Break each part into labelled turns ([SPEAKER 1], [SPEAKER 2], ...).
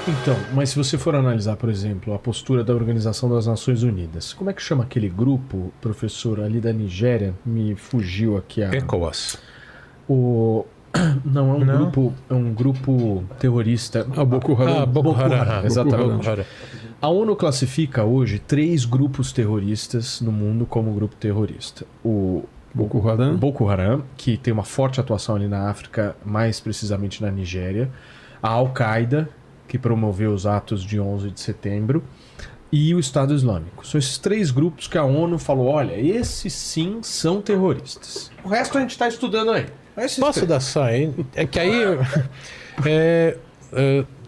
[SPEAKER 1] Então, mas se você for analisar, por exemplo, a postura da Organização das Nações Unidas, como é que chama aquele grupo, professor, ali da Nigéria? Me fugiu aqui a...
[SPEAKER 2] ECOWAS.
[SPEAKER 1] O... Não, é um grupo terrorista.
[SPEAKER 3] Boko Haram.
[SPEAKER 2] Boko Haram.
[SPEAKER 1] Exatamente.
[SPEAKER 2] Boko Haram.
[SPEAKER 1] A ONU classifica hoje 3 grupos terroristas no mundo como grupo terrorista. O Boko Haram, que tem uma forte atuação ali na África, mais precisamente na Nigéria. A Al-Qaeda, que promoveu os atos de 11 de setembro. E o Estado Islâmico. São esses 3 grupos que a ONU falou, olha, esses sim são terroristas. O resto a gente está estudando aí.
[SPEAKER 2] Posso dar só aí? É que aí...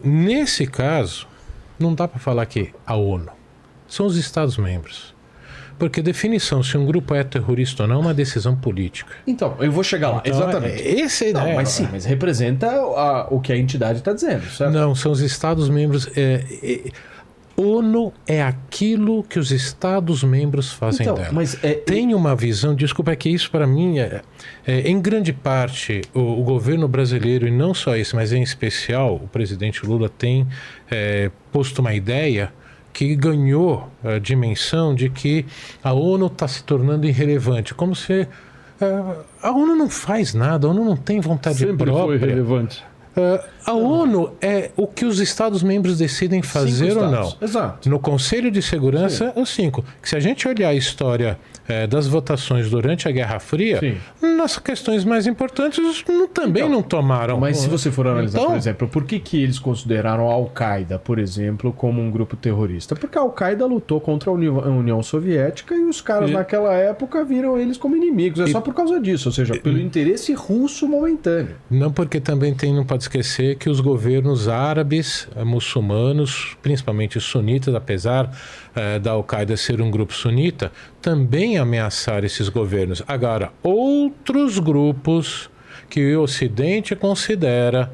[SPEAKER 2] nesse caso, não dá para falar que a ONU. São os Estados-membros. Porque definição se um grupo é terrorista ou não é uma decisão política.
[SPEAKER 1] Então, eu vou chegar lá.
[SPEAKER 2] Então,
[SPEAKER 1] exatamente.
[SPEAKER 2] Essa é a ideia.
[SPEAKER 1] Mas representa o que a entidade está dizendo, certo?
[SPEAKER 2] Não, são os Estados-membros... ONU é aquilo que os Estados-membros fazem dela.
[SPEAKER 1] Mas
[SPEAKER 2] tem uma visão, desculpa, é que isso para mim em grande parte o governo brasileiro, e não só esse, mas em especial o presidente Lula tem posto uma ideia que ganhou a dimensão de que a ONU está se tornando irrelevante, como se a ONU não faz nada, a ONU não tem vontade
[SPEAKER 3] Sempre
[SPEAKER 2] própria.
[SPEAKER 3] foi relevante.
[SPEAKER 2] A ONU é o que os Estados-membros decidem fazer ou não.
[SPEAKER 1] Exato.
[SPEAKER 2] No Conselho de Segurança, os 5. Que se a gente olhar a história das votações durante a Guerra Fria, nas questões mais importantes também não tomaram.
[SPEAKER 1] Mas se você for analisar,
[SPEAKER 2] então,
[SPEAKER 1] por exemplo, por que eles consideraram a Al-Qaeda, por exemplo, como um grupo terrorista? Porque a Al-Qaeda lutou contra a União Soviética e os caras naquela época viram eles como inimigos. É só por causa disso, ou seja, pelo interesse russo momentâneo.
[SPEAKER 2] Não, porque também não pode esquecer que os governos árabes, muçulmanos, principalmente sunitas, apesar da Al-Qaeda ser um grupo sunita, também ameaçaram esses governos. Agora, outros grupos que o Ocidente considera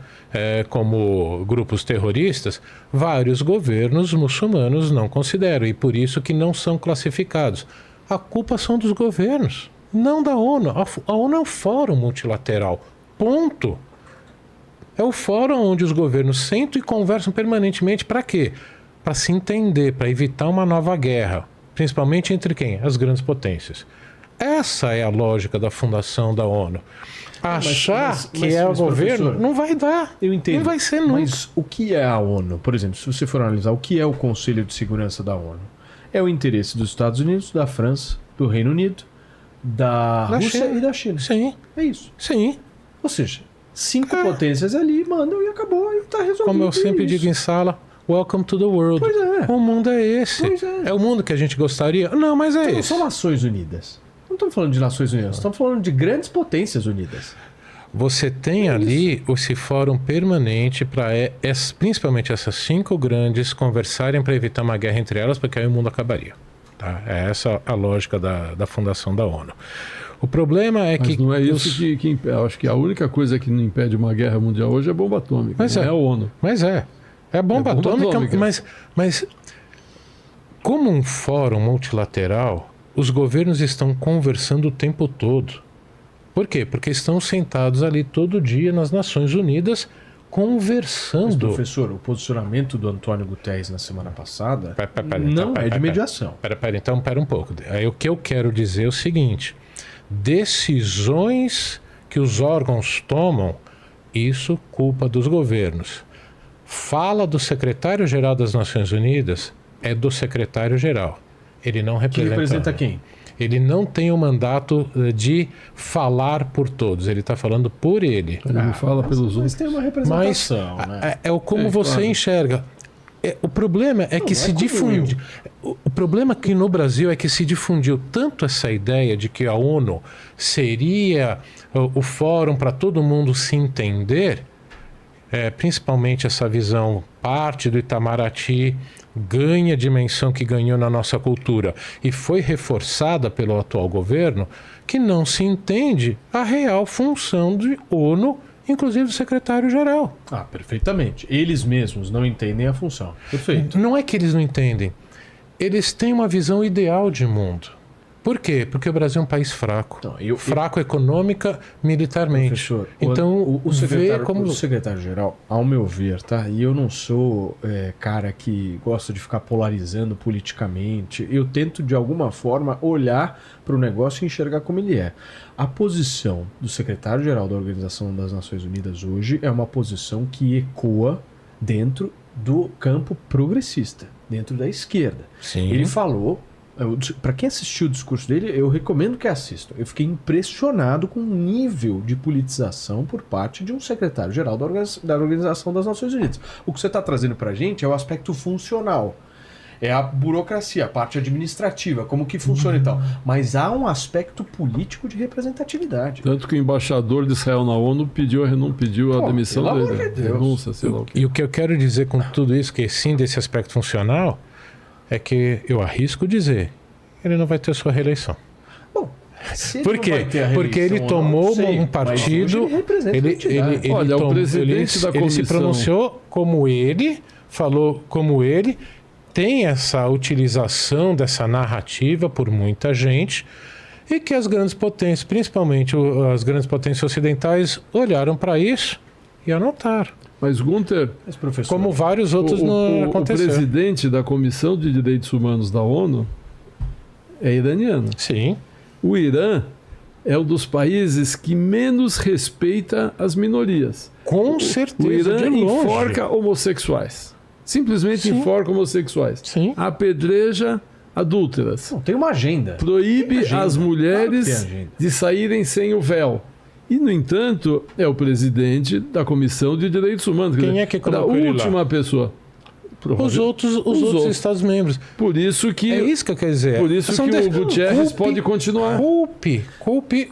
[SPEAKER 2] como grupos terroristas, vários governos muçulmanos não consideram, e por isso que não são classificados. A culpa são dos governos, não da ONU. A ONU é um fórum multilateral, ponto. É o fórum onde os governos sentam e conversam permanentemente. Para quê? Para se entender, para evitar uma nova guerra. Principalmente entre quem? As grandes potências. Essa é a lógica da fundação da ONU. Achar que é o governo não vai dar.
[SPEAKER 1] Eu entendo.
[SPEAKER 2] Não vai ser nunca.
[SPEAKER 1] Mas o que é a ONU? Por exemplo, se você for analisar o que é o Conselho de Segurança da ONU, é o interesse dos Estados Unidos, da França, do Reino Unido, da Rússia e da China.
[SPEAKER 2] Sim.
[SPEAKER 1] É isso.
[SPEAKER 2] Sim.
[SPEAKER 1] Ou seja, 5 potências ali mandam e acabou e tá resolvido.
[SPEAKER 2] Como eu sempre digo em sala, welcome to the world.
[SPEAKER 1] Pois é.
[SPEAKER 2] O mundo é esse.
[SPEAKER 1] Pois é.
[SPEAKER 2] É o mundo que a gente gostaria? Não, mas é
[SPEAKER 1] Então, não
[SPEAKER 2] esse.
[SPEAKER 1] são Nações Unidas. Não estamos falando de Nações Unidas, estamos falando de grandes potências unidas.
[SPEAKER 2] Você tem ali esse fórum permanente para principalmente essas 5 grandes conversarem para evitar uma guerra entre elas, porque aí o mundo acabaria. Tá? É essa a lógica da fundação da ONU. O problema é que...
[SPEAKER 3] Mas não é isso que impede. Eu acho que a única coisa que não impede uma guerra mundial hoje é a bomba atômica.
[SPEAKER 2] Mas
[SPEAKER 3] não é a ONU.
[SPEAKER 2] Mas é a bomba atômica. Mas como um fórum multilateral, os governos estão conversando o tempo todo. Por quê? Porque estão sentados ali todo dia nas Nações Unidas conversando.
[SPEAKER 1] Mas, professor, o posicionamento do Antônio Guterres na semana passada não é de mediação.
[SPEAKER 2] Então, pera um pouco. Aí, o que eu quero dizer é o seguinte: decisões que os órgãos tomam, isso culpa dos governos. Fala do secretário-geral das Nações Unidas, é do secretário-geral. Ele não representa...
[SPEAKER 1] Que representa quem?
[SPEAKER 2] Ele não tem o mandato de falar por todos, ele está falando por ele.
[SPEAKER 3] Ele não fala pelos outros.
[SPEAKER 1] Mas tem uma representação, né?
[SPEAKER 2] É como você
[SPEAKER 3] claro.
[SPEAKER 2] enxerga. O problema é que se difunde. O problema aqui no Brasil é que se difundiu tanto essa ideia de que a ONU seria o fórum para todo mundo se entender, principalmente essa visão parte do Itamaraty ganha a dimensão que ganhou na nossa cultura e foi reforçada pelo atual governo, que não se entende a real função de ONU, inclusive do secretário-geral.
[SPEAKER 1] Perfeitamente. Eles mesmos não entendem a função. Perfeito.
[SPEAKER 2] Não é que eles não entendem. Eles têm uma visão ideal de mundo. Por quê? Porque o Brasil é um país fraco.
[SPEAKER 1] Então,
[SPEAKER 2] fraco econômica, militarmente.
[SPEAKER 1] Professor,
[SPEAKER 2] então,
[SPEAKER 1] o secretário-geral, ao meu ver, tá? E eu não sou cara que gosta de ficar polarizando politicamente. Eu tento, de alguma forma, olhar para o negócio e enxergar como ele é. A posição do secretário-geral da Organização das Nações Unidas hoje é uma posição que ecoa dentro do campo progressista, dentro da esquerda.
[SPEAKER 2] Sim.
[SPEAKER 1] Ele falou... Para quem assistiu o discurso dele, eu recomendo que assistam. Eu fiquei impressionado com o nível de politização por parte de um secretário-geral da Organização das Nações Unidas. O que você está trazendo para a gente é o aspecto funcional. É a burocracia, a parte administrativa, como que funciona e tal. Mas há um aspecto político de representatividade.
[SPEAKER 3] Tanto que o embaixador de Israel na ONU pediu a demissão
[SPEAKER 1] pelo
[SPEAKER 3] dele.
[SPEAKER 1] amor de Deus.
[SPEAKER 3] Renúncia, sei lá o quê.
[SPEAKER 2] E o que eu quero dizer com tudo isso, que sim, desse aspecto funcional, é que eu arrisco dizer, ele não vai ter sua reeleição.
[SPEAKER 1] Bom,
[SPEAKER 2] por quê? Porque ele tomou um partido...
[SPEAKER 3] Olha, o presidente da comissão...
[SPEAKER 2] Ele se pronunciou como ele, falou como ele, tem essa utilização dessa narrativa por muita gente, e que as grandes potências, principalmente as grandes potências ocidentais, olharam para isso e anotaram.
[SPEAKER 3] Mas, Gunther,
[SPEAKER 2] como vários outros não aconteceram.
[SPEAKER 3] O presidente da Comissão de Direitos Humanos da ONU é iraniano.
[SPEAKER 2] Sim.
[SPEAKER 3] O Irã é um dos países que menos respeita as minorias.
[SPEAKER 2] Com certeza.
[SPEAKER 3] O Irã enforca homossexuais. Simplesmente enforca homossexuais.
[SPEAKER 2] Sim.
[SPEAKER 3] Apedreja adúlteras.
[SPEAKER 1] Não, tem uma agenda.
[SPEAKER 3] Proíbe as mulheres de saírem sem o véu. E, no entanto, é o presidente da Comissão de Direitos Humanos.
[SPEAKER 2] Quem é que colocou ele lá?
[SPEAKER 3] A última pessoa.
[SPEAKER 2] Os outros Estados-membros.
[SPEAKER 3] Por isso que...
[SPEAKER 2] É isso que eu quero dizer.
[SPEAKER 3] Por isso que o Guterres pode continuar.
[SPEAKER 2] Culpe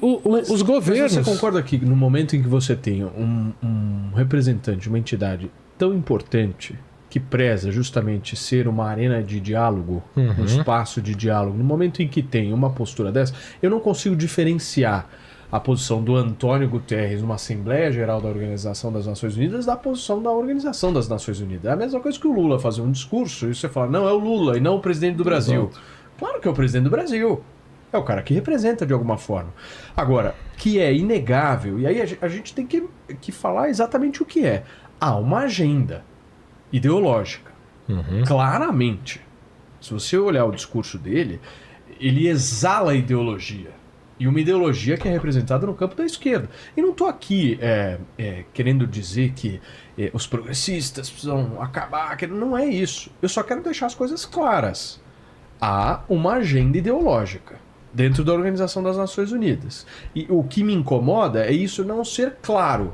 [SPEAKER 2] os governos.
[SPEAKER 1] Mas você concorda que no momento em que você tem um representante, uma entidade tão importante, que preza justamente ser uma arena de diálogo, um espaço de diálogo, no momento em que tem uma postura dessa, eu não consigo diferenciar a posição do Antônio Guterres numa Assembleia Geral da Organização das Nações Unidas da posição da Organização das Nações Unidas. É a mesma coisa que o Lula fazer um discurso e você fala, não, é o Lula e não o presidente do Brasil.
[SPEAKER 3] Exato.
[SPEAKER 1] Claro que é o presidente do Brasil. É o cara que representa de alguma forma. Agora, que é inegável, e aí a gente tem que falar exatamente o que é. Há uma agenda ideológica. Claramente. Se você olhar o discurso dele, ele exala ideologia. E uma ideologia que é representada no campo da esquerda. E não estou aqui querendo dizer que os progressistas precisam acabar. Não é isso. Eu só quero deixar as coisas claras. Há uma agenda ideológica dentro da Organização das Nações Unidas. E o que me incomoda é isso não ser claro.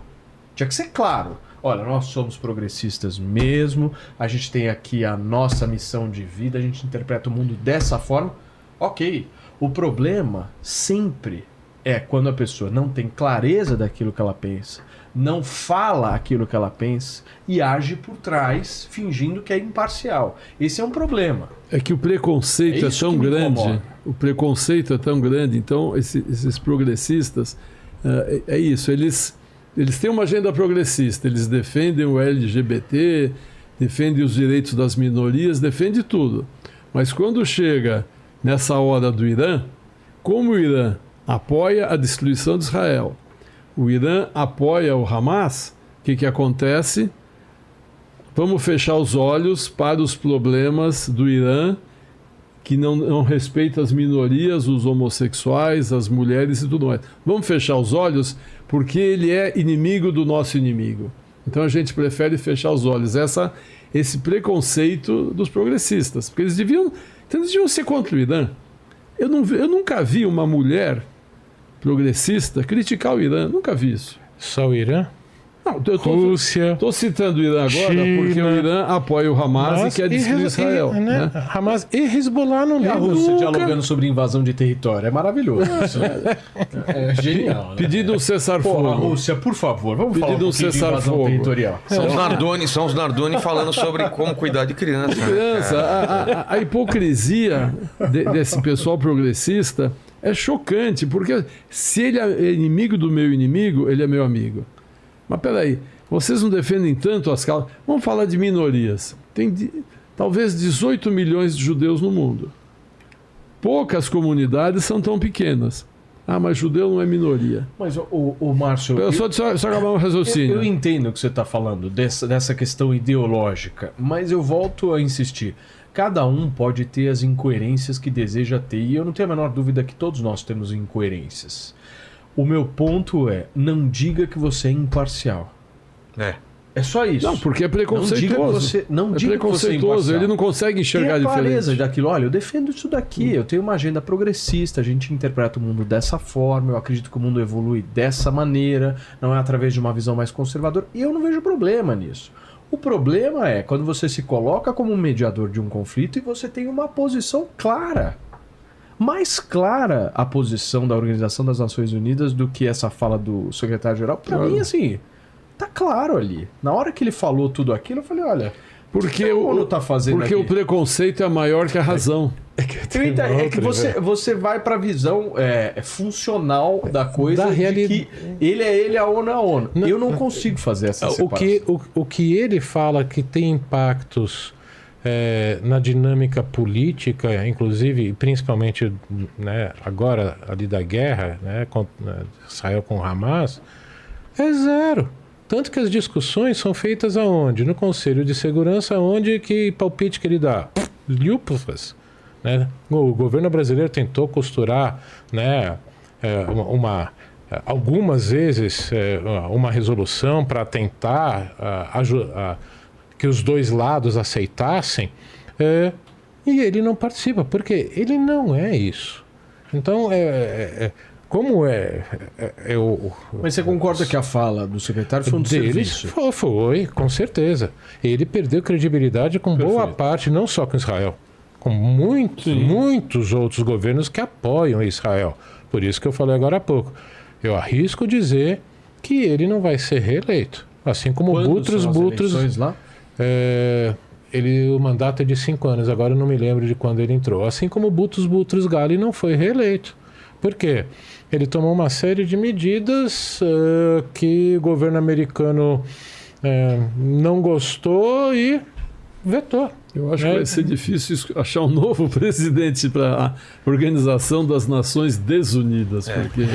[SPEAKER 1] Tinha que ser claro. Olha, nós somos progressistas mesmo, a gente tem aqui a nossa missão de vida, a gente interpreta o mundo dessa forma. Ok. O problema sempre é quando a pessoa não tem clareza daquilo que ela pensa, não fala aquilo que ela pensa e age por trás, fingindo que é imparcial. Esse é um problema.
[SPEAKER 3] É que o preconceito é tão grande. O preconceito é tão grande. Então, esses progressistas, é isso. Eles têm uma agenda progressista. Eles defendem o LGBT, defendem os direitos das minorias, defendem tudo. Mas quando chega nessa hora do Irã, como o Irã apoia a destruição de Israel, o Irã apoia o Hamas, o que acontece? Vamos fechar os olhos para os problemas do Irã, que não respeita as minorias, os homossexuais, as mulheres e tudo mais. Vamos fechar os olhos porque ele é inimigo do nosso inimigo. Então a gente prefere fechar os olhos. Esse preconceito dos progressistas, porque eles deviam ser contra o Irã. Eu nunca vi uma mulher progressista criticar o Irã. Nunca vi isso.
[SPEAKER 2] Só o Irã?
[SPEAKER 3] Não,
[SPEAKER 2] Rússia.
[SPEAKER 3] Estou citando o Irã agora
[SPEAKER 2] China,
[SPEAKER 3] porque o Irã apoia o Hamas e quer destruir Israel.
[SPEAKER 2] Né? Hamas e Hezbollah não
[SPEAKER 1] E a Rússia dialogando sobre invasão de território. É maravilhoso. Isso é genial. Né?
[SPEAKER 3] Pedido um cessar-fogo.
[SPEAKER 1] A Rússia, por favor, vamos falar um pouquinho de invasão territorial.
[SPEAKER 4] São os Nardoni falando sobre como cuidar de criança.
[SPEAKER 3] A hipocrisia desse pessoal progressista é chocante, porque se ele é inimigo do meu inimigo, ele é meu amigo. Mas peraí, vocês não defendem tanto as causas? Vamos falar de minorias. Tem talvez 18 milhões de judeus no mundo. poucas comunidades são tão pequenas. Ah, mas judeu não é minoria.
[SPEAKER 1] Mas, o Márcio...
[SPEAKER 3] Só acabar um raciocínio.
[SPEAKER 1] Eu entendo o que você está falando, dessa questão ideológica, mas eu volto a insistir. Cada um pode ter as incoerências que deseja ter, e eu não tenho a menor dúvida que todos nós temos incoerências. O meu ponto é, não diga que você é imparcial. É só isso.
[SPEAKER 3] Não, porque é preconceituoso.
[SPEAKER 1] Não diga que você é
[SPEAKER 3] preconceituoso, ele não consegue enxergar
[SPEAKER 1] diferente. Tem a clareza
[SPEAKER 3] diferente.
[SPEAKER 1] daquilo. Olha, eu defendo isso daqui, eu tenho uma agenda progressista, a gente interpreta o mundo dessa forma, eu acredito que o mundo evolui dessa maneira, não é através de uma visão mais conservadora, e eu não vejo problema nisso. O problema é quando você se coloca como um mediador de um conflito e você tem uma posição clara. Mais clara a posição da Organização das Nações Unidas do que essa fala do secretário-geral. Para mim, assim, tá claro ali. Na hora que ele falou tudo aquilo, eu falei, olha,
[SPEAKER 3] porque
[SPEAKER 1] o que a ONU tá fazendo
[SPEAKER 3] porque
[SPEAKER 1] aqui?
[SPEAKER 3] o preconceito é maior que a razão.
[SPEAKER 1] É que você vai para a visão funcional da coisa,
[SPEAKER 2] da
[SPEAKER 1] realidade. Que ele, a ONU é a ONU. Eu não consigo fazer essa separação.
[SPEAKER 2] O que ele fala que tem impactos na dinâmica política, inclusive, principalmente, né, agora ali da guerra, né, Israel com Hamas, é zero. Tanto que as discussões são feitas aonde? No Conselho de Segurança, onde que palpite que ele dá? Liúpufas. Né? O governo brasileiro tentou costurar, né, algumas vezes uma resolução para tentar que os dois lados aceitassem, e ele não participa, porque ele não é isso. Então,
[SPEAKER 1] Mas você concorda que a fala do secretário foi um desserviço?
[SPEAKER 2] Foi, com certeza. Ele perdeu credibilidade com boa parte, não só com Israel, com muitos outros governos que apoiam Israel. Por isso que eu falei agora há pouco. Eu arrisco dizer que ele não vai ser reeleito. Assim como Boutros lá? O mandato é de 5 anos, agora eu não me lembro de quando ele entrou. Assim como Boutros Ghali não foi reeleito. Por quê? Ele tomou uma série de medidas que o governo americano não gostou e vetou.
[SPEAKER 3] Eu acho que vai ser difícil achar um novo presidente para a Organização das Nações Desunidas, porque